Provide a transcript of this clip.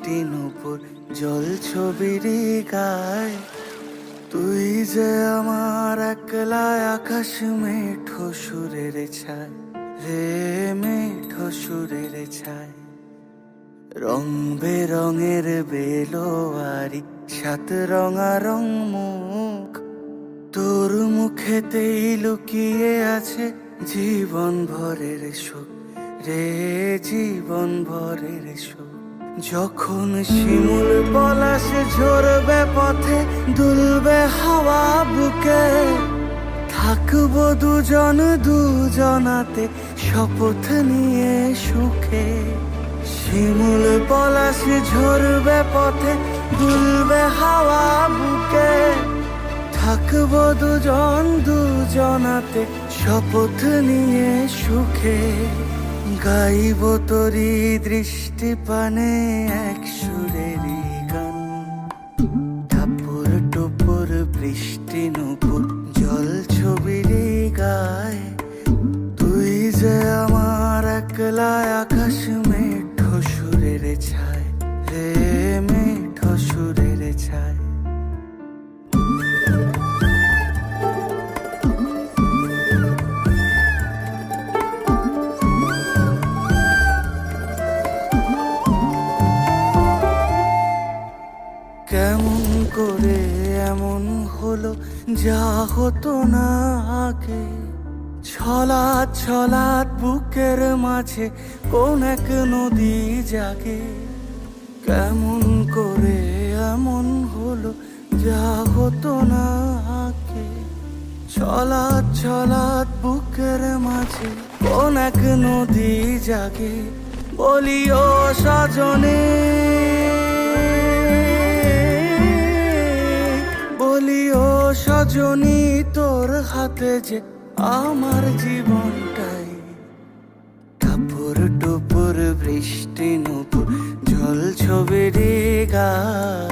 বৃষ্টি নুপুর জল ছবির গায়। তুই যে আমার একলা আকাশ মেঠো সুরের ছায় রে, মেঠো সুরের ছায়। রং বেরঙের বেলোয়ারি সাত রঙারং মুখ, তোর মুখেতেই লুকিয়ে আছে জীবন ভরের সুখ রে, জীবন ভরের সুখ। যখন শিমুল পলাশ ঝরবে পথে, দুলবে হাওয়া বুকে, থাকবো দুজন দুজনাতে শপথ নিয়ে সুখে। শিমুল পলাশ ঝরবে পথে, দুলবে হাওয়া বুকে, থাকবো দুজন দুজনাতে শপথ নিয়ে সুখে। গাইব তোরি দৃষ্টি পানে এক সুরেরই গান। টাপুর টুপুর বৃষ্টি নুপুর জল ছবির গায়। তুই যে আমার একলা আকাশ মেঠো সুরের ছায় রে, মেঠো সুরের ছায়। কেমন করে এমন হলো যা হতো না আগে, ছলাৎ ছলাৎ বুকের মাঝে কোন এক নদী জাগে। কেমন করে এমন হলো যা হতো না আগে, ছলাৎ ছলাৎ বুকের মাঝে কোন এক নদী জাগে। বলিও সজনে, বলিও সজনী, তোর হাতে যে আমার জীবনটাই। টাপুর টুপুর বৃষ্টি নুপুর জল ছবির গায়।